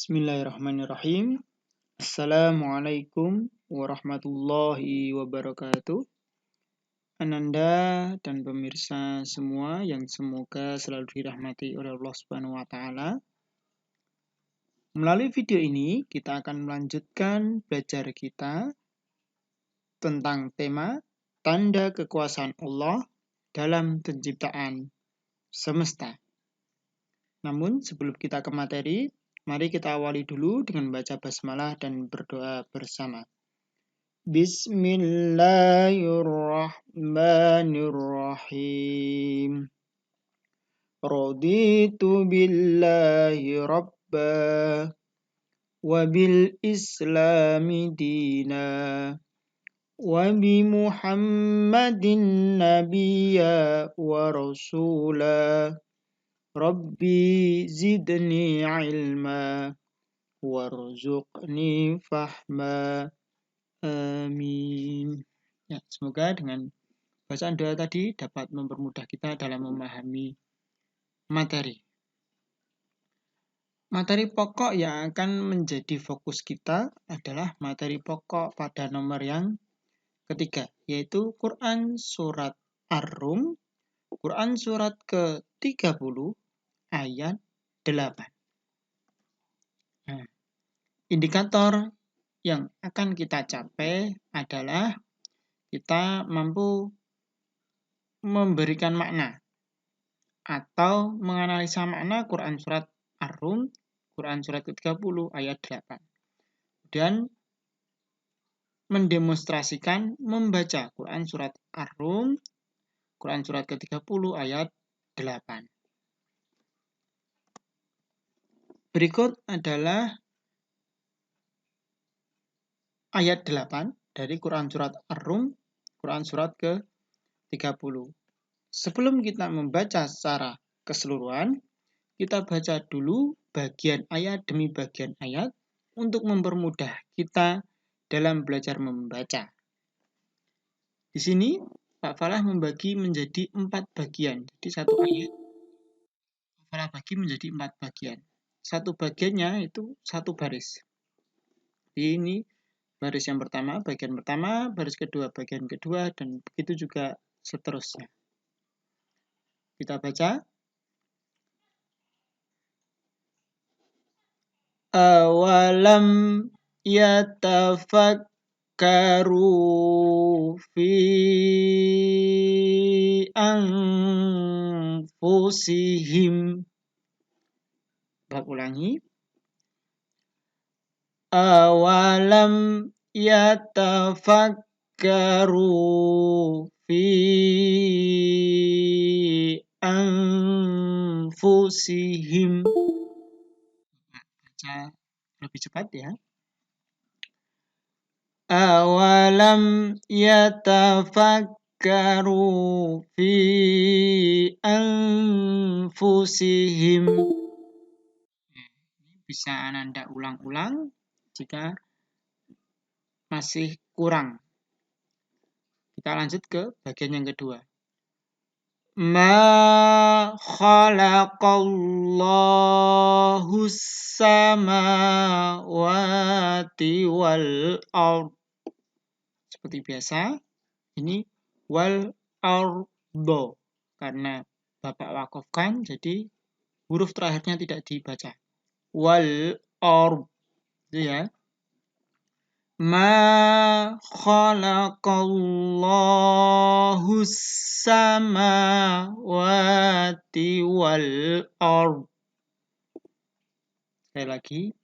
Bismillahirrahmanirrahim. Assalamualaikum warahmatullahi wabarakatuh. Ananda dan pemirsa semua yang semoga selalu dirahmati oleh Allah Subhanahu wa taala. Melalui video ini kita akan melanjutkan belajar kita tentang tema tanda kekuasaan Allah dalam penciptaan semesta. Namun sebelum kita ke materi, mari kita awali dulu dengan baca basmalah dan berdoa bersama. Bismillahirrahmanirrahim. Raditu billahi rabba wa bil islami dina wa bi Muhammadin nabiyya wa rasula. Rabbi zidni ilma warzuqni fahma. Amin. Ya, semoga dengan bacaan doa tadi dapat mempermudah kita dalam memahami materi. Materi pokok yang akan menjadi fokus kita adalah materi pokok pada nomor yang ketiga, yaitu Quran Surat Ar-Rum, Quran Surat ke-30, ayat 8. Nah, indikator yang akan kita capai adalah kita mampu memberikan makna atau menganalisa makna Quran Surat Ar-Rum, Quran Surat ke-30 ayat 8. Dan mendemonstrasikan membaca Quran Surat Ar-Rum, Quran Surat ke-30 ayat 8. Berikut adalah ayat 8 dari Quran Surat Ar-Rum, Quran Surat ke-30. Sebelum kita membaca secara keseluruhan, kita baca dulu bagian ayat demi bagian ayat untuk mempermudah kita dalam belajar membaca. Di sini Pak Falah membagi menjadi 4 bagian. Jadi satu ayat Pak Falah bagi menjadi 4 bagian. Satu bagiannya itu satu baris. Jadi ini baris yang pertama, baris kedua, bagian kedua, dan begitu juga seterusnya. Kita baca. Awalam yatafakkaru fi anfusihim. Bab ulangi. Awalam yatafakkaru fi anfusihim. Baca lebih cepat ya. Awalam yatafakkaru fi anfusihim. Bisa Ananda ulang-ulang jika masih kurang. Kita lanjut ke bagian yang kedua. Ma khalaqallahu samawati wal ard. Seperti biasa, ini wal ardo. Karena Bapak wakafkan, jadi huruf terakhirnya tidak dibaca. Wal ard. Itu ya. Ma khalaqallahu samawati wal ard. Sekali lagi.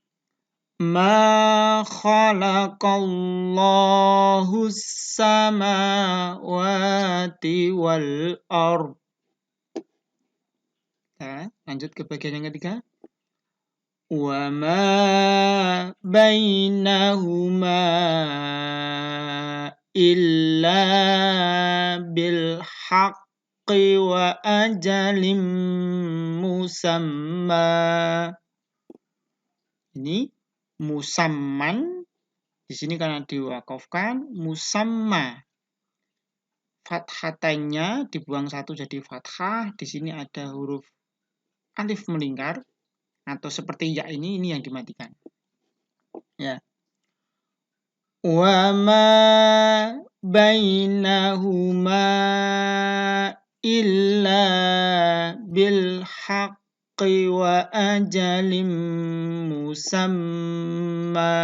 Ma khalaqallahu samawati wal ard. Nah, lanjut ke bagian yang ketiga. Wa ma bainahuma illa bil haqqi wa ajalim musamma. Ini musamman di sini karena diwakafkan musamma. Fathatanya dibuang satu jadi fathah. Di sini ada huruf alif melingkar. atau seperti ya ini yang dimatikan. Ya. Wa ma bainahuma illa bil haqqi wa ajalim musamma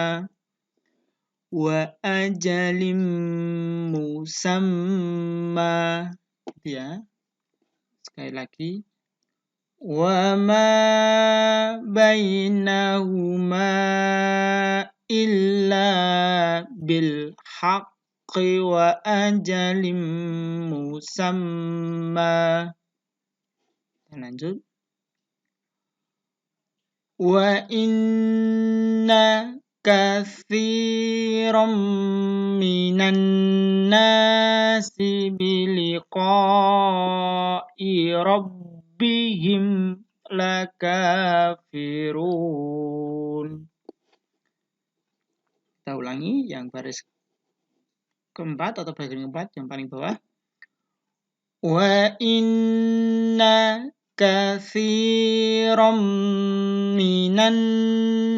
ya. Sekali lagi wa ma bainahuma illa bil haqqi wa ajalim musamma. Lanjut. Wa inna katsiran minan nasi biliqa'i rabbihim lakafirun. Kita ulangi yang baris keempat atau bagian keempat yang paling bawah. Wa inna katsiran minan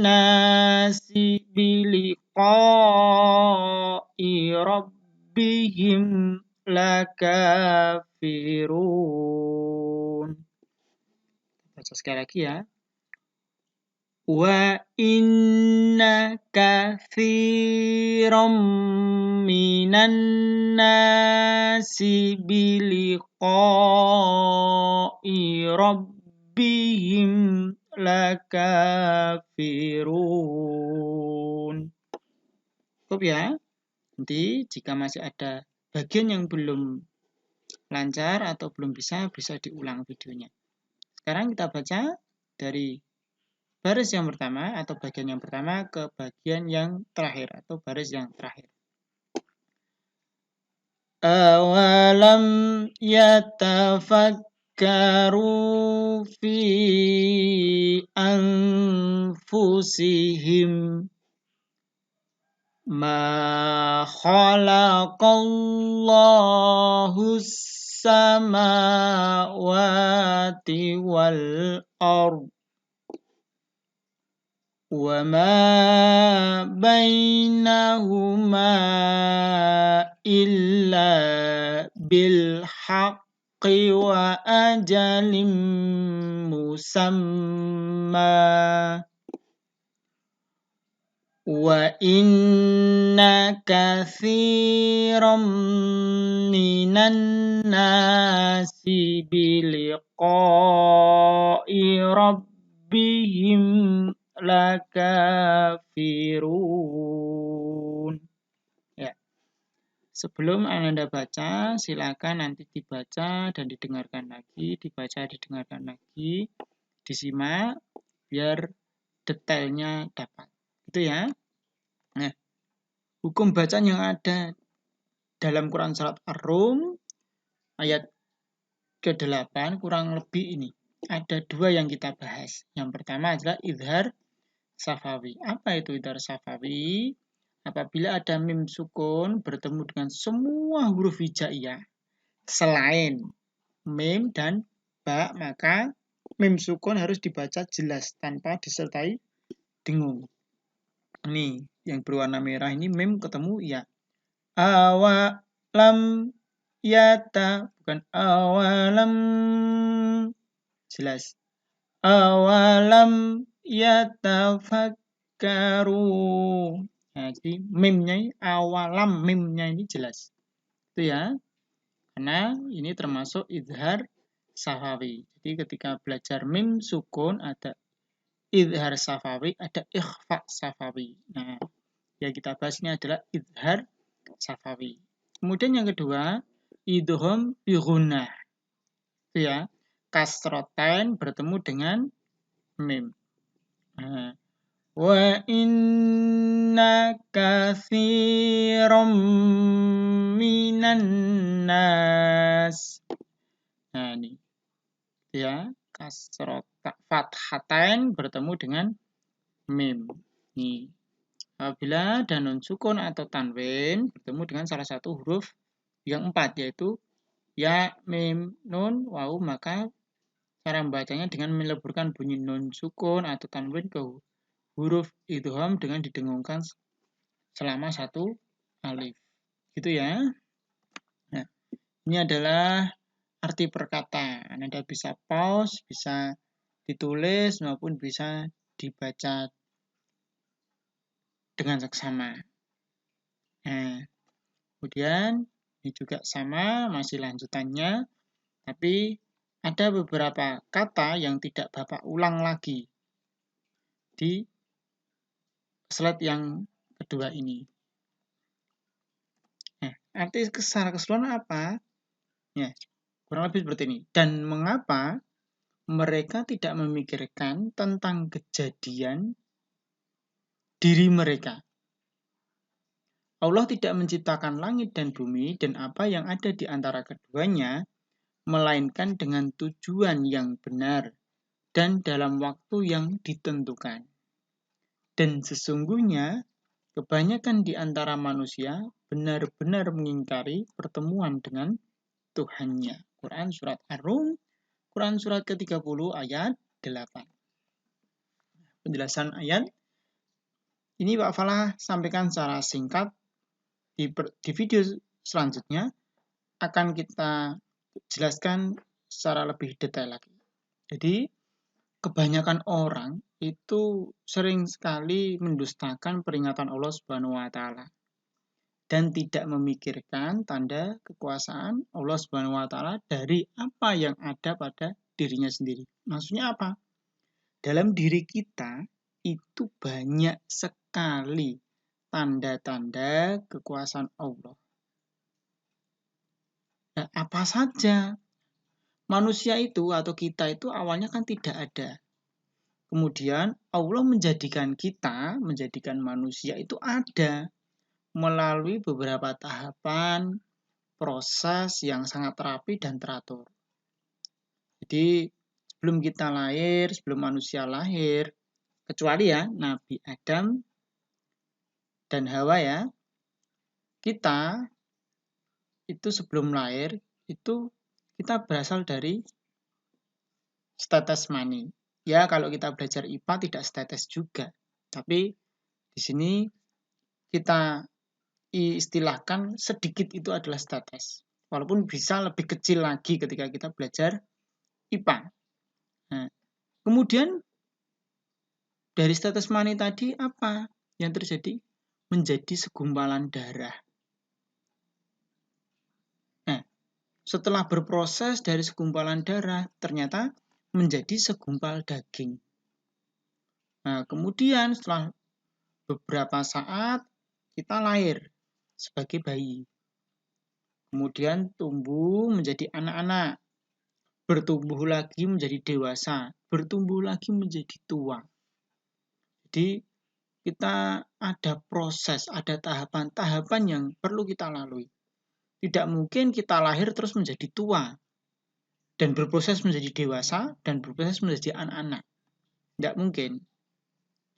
nasi biliqa'i rabbihim lakafirun. Baca sekali lagi ya. Wa inna katsiran minan nasi biliqa'i rabbihim lakafirun. Cukup ya. Nanti jika masih ada bagian yang belum lancar atau belum bisa diulang videonya. Sekarang kita baca dari baris yang pertama atau bagian yang pertama ke bagian yang terakhir atau baris yang terakhir. Awalam yatafakkaru fi anfusihim ma khalaqallahu samawati wal ardh wa ma bainahuma illa bil haqqi wa ajalim musamma wa inna katsiran minan nasi biliqa'i rabbihim lakafirun. Ya. Sebelum Anda baca, silakan nanti dibaca dan didengarkan lagi, disimak biar detailnya dapat. Gitu ya. Nah, hukum bacaan yang ada dalam Quran Surat Ar-Rum ayat ke-8 kurang lebih ini. Ada dua yang kita bahas. Yang pertama adalah idhar safawi. Apa itu idhar safawi? Apabila ada mim sukun bertemu dengan semua huruf hijaiyah selain mim dan ba, maka mim sukun harus dibaca jelas tanpa disertai dengung. Ini yang berwarna merah ini mim ketemu ya. Awalam yata, bukan awalam, jelas. Awalam yatafakkaru. Nah, jadi mimnya awalam, mimnya ini jelas. Itu ya. Karena ini termasuk idhar safawi. Jadi ketika belajar mim sukun ada idhar safawi, ada ikhfa safawi. Nah, yang kita bahas ini adalah idhar safawi. Kemudian yang kedua, idgham bi ghunnah. Itu ya. Kasrotain bertemu dengan mim. Nah, wa inna katsiran minan nas. Nah, ini ya, fathatain bertemu dengan mim. Nih. Apabila ada nun sukun atau tanwin bertemu dengan salah satu huruf yang 4 yaitu ya, mim, nun, waw, maka cara membacanya dengan meleburkan bunyi nun sukun atau tanwin ke huruf idgham dengan didengungkan selama satu alif. Gitu ya. Nah, ini adalah arti perkata. Anda bisa pause, bisa ditulis maupun bisa dibaca dengan seksama. Nah, kemudian ini juga sama, masih lanjutannya, tapi ada beberapa kata yang tidak Bapak ulang lagi di slide yang kedua ini. Nah, arti secara keseluruhan apa? Ya, kurang lebih seperti ini. Dan mengapa mereka tidak memikirkan tentang kejadian diri mereka? Allah tidak menciptakan langit dan bumi dan apa yang ada di antara keduanya, melainkan dengan tujuan yang benar dan dalam waktu yang ditentukan. Dan sesungguhnya, kebanyakan di antara manusia benar-benar mengingkari pertemuan dengan Tuhannya. Quran Surat Ar-Rum, Quran Surat ke-30 ayat 8. Penjelasan ayat ini Pak Falah sampaikan secara singkat. Di video selanjutnya akan kita jelaskan secara lebih detail lagi. Jadi, kebanyakan orang itu sering sekali mendustakan peringatan Allah Subhanahu wa taala dan tidak memikirkan tanda kekuasaan Allah Subhanahu wa taala dari apa yang ada pada dirinya sendiri. Maksudnya apa? Dalam diri kita itu banyak sekali tanda-tanda kekuasaan Allah. Nah, apa saja? Manusia itu atau kita itu awalnya kan tidak ada. Kemudian Allah menjadikan kita, menjadikan manusia itu ada melalui beberapa tahapan, proses yang sangat rapi dan teratur. Jadi sebelum kita lahir, sebelum manusia lahir, kecuali ya Nabi Adam dan Hawa ya, kita itu sebelum lahir itu kita berasal dari setetes mani. Ya, kalau kita belajar IPA tidak setetes juga. Tapi di sini kita istilahkan sedikit itu adalah setetes. Walaupun bisa lebih kecil lagi ketika kita belajar IPA. Nah, kemudian dari setetes mani tadi apa yang terjadi? Menjadi segumpalan darah. Nah, setelah berproses dari segumpalan darah, ternyata menjadi segumpal daging. Nah, kemudian setelah beberapa saat kita lahir sebagai bayi. Kemudian tumbuh menjadi anak-anak. Bertumbuh lagi menjadi dewasa. Bertumbuh lagi menjadi tua. Jadi kita ada proses, ada tahapan-tahapan yang perlu kita lalui. Tidak mungkin kita lahir terus menjadi tua dan berproses menjadi dewasa dan berproses menjadi anak-anak. Tidak mungkin.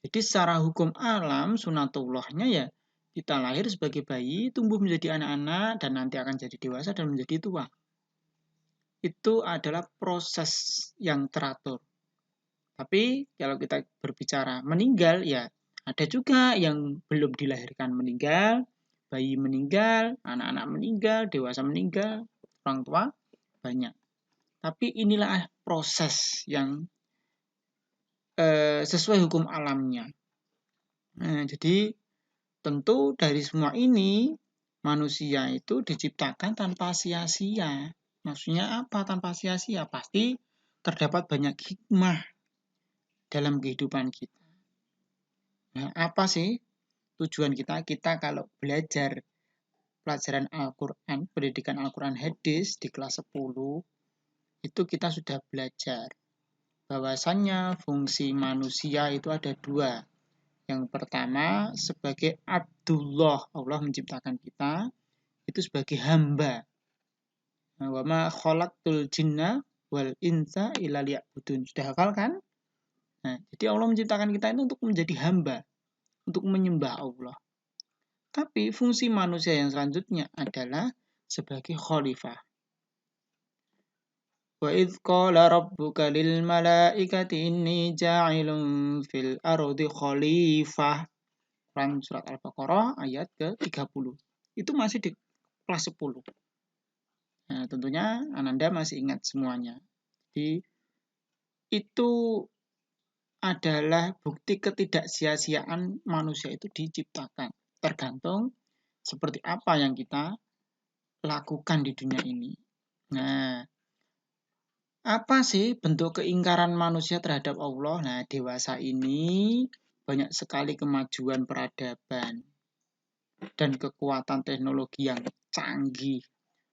Jadi secara hukum alam, sunatullahnya ya kita lahir sebagai bayi, tumbuh menjadi anak-anak, dan nanti akan jadi dewasa dan menjadi tua. Itu adalah proses yang teratur. Tapi kalau kita berbicara meninggal, ya ada juga yang belum dilahirkan meninggal, bayi meninggal, anak-anak meninggal, dewasa meninggal, orang tua banyak. Tapi inilah proses yang sesuai hukum alamnya. Nah, jadi tentu dari semua ini manusia itu diciptakan tanpa sia-sia. Maksudnya apa tanpa sia-sia? Pasti terdapat banyak hikmah dalam kehidupan kita. Nah, apa sih tujuan kita? Kita kalau belajar pelajaran Al-Quran, pendidikan Al-Quran hadis di kelas 10, itu kita sudah belajar bahwasannya fungsi manusia itu ada dua. Yang pertama, sebagai Abdullah, Allah menciptakan kita, itu sebagai hamba. Wa ma khalaqtul jinna wal insa illa liya'budun. Sudah hafal kan? Nah, jadi Allah menciptakan kita itu untuk menjadi hamba, untuk menyembah Allah. Tapi fungsi manusia yang selanjutnya adalah sebagai khalifah. Wa idh qala rabbuka lil malaikati inni ja'ilun fil ardi khalifah. Quran surat Al-Baqarah ayat ke-30. Itu masih di kelas 10. Nah, tentunya Ananda masih ingat semuanya. Jadi, itu adalah bukti ketidaksia-siaan manusia itu diciptakan. Tergantung seperti apa yang kita lakukan di dunia ini. Nah, apa sih bentuk keingkaran manusia terhadap Allah? Nah, dewasa ini banyak sekali kemajuan peradaban dan kekuatan teknologi yang canggih,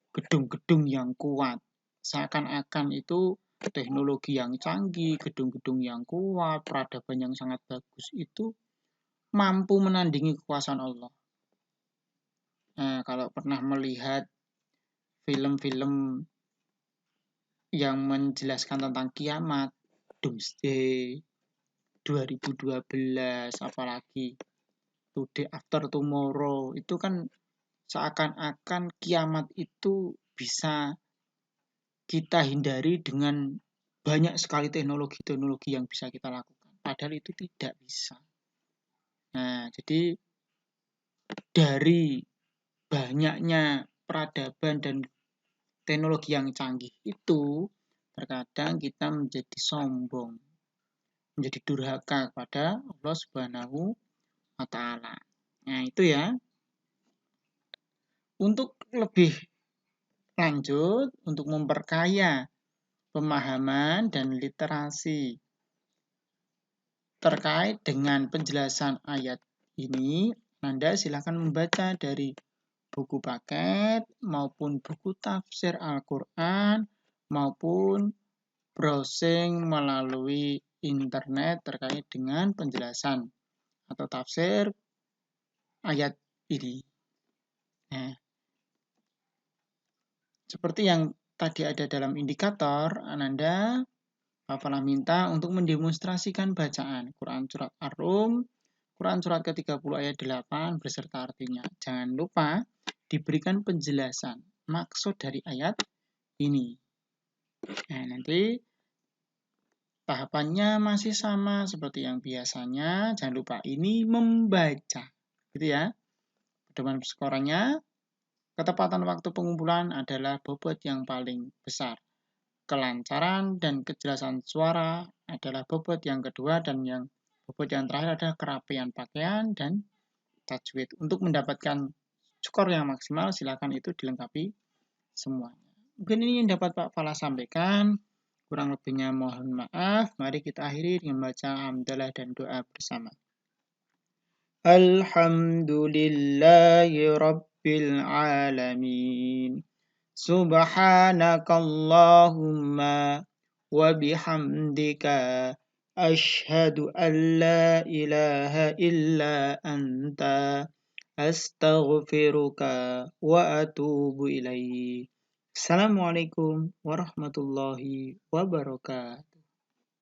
gedung-gedung yang kuat. Seakan-akan itu teknologi yang canggih, gedung-gedung yang kuat, peradaban yang sangat bagus itu mampu menandingi kekuasaan Allah. Nah, kalau pernah melihat film-film yang menjelaskan tentang kiamat, Doomsday, 2012, apalagi Today After Tomorrow, itu kan seakan-akan kiamat itu bisa kita hindari dengan banyak sekali teknologi-teknologi yang bisa kita lakukan. Padahal itu tidak bisa. Nah, jadi dari banyaknya peradaban dan teknologi yang canggih itu, terkadang kita menjadi sombong, menjadi durhaka kepada Allah Subhanahu wa Ta'ala. Nah, itu ya. Untuk lebih lanjut, untuk memperkaya pemahaman dan literasi terkait dengan penjelasan ayat ini, Anda silakan membaca dari buku paket maupun buku tafsir Al-Quran maupun browsing melalui internet terkait dengan penjelasan atau tafsir ayat ini. Nah, seperti yang tadi ada dalam indikator, Ananda Bapalah minta untuk mendemonstrasikan bacaan Quran Surat Ar-Rum, Quran Surat ke-30 ayat 8 beserta artinya. Jangan lupa diberikan penjelasan maksud dari ayat ini. Nah, nanti tahapannya masih sama seperti yang biasanya. Jangan lupa ini membaca. Gitu ya. Pedoman skornya, ketepatan waktu pengumpulan adalah bobot yang paling besar. Kelancaran dan kejelasan suara adalah bobot yang kedua dan yang bobot yang terakhir adalah kerapian pakaian dan tajwid. Untuk mendapatkan skor yang maksimal silakan itu dilengkapi semuanya. Mungkin ini yang dapat Pak Fala sampaikan. Kurang lebihnya mohon maaf. Mari kita akhiri dengan membaca hamdalah dan doa bersama. Alhamdulillahi Rabbil Alamin. Subhanakallahumma wa bihamdika ashhadu an la ilaha illa anta astaghfiruka wa atubu ilaik. Assalamualaikum warahmatullahi wabarakatuh.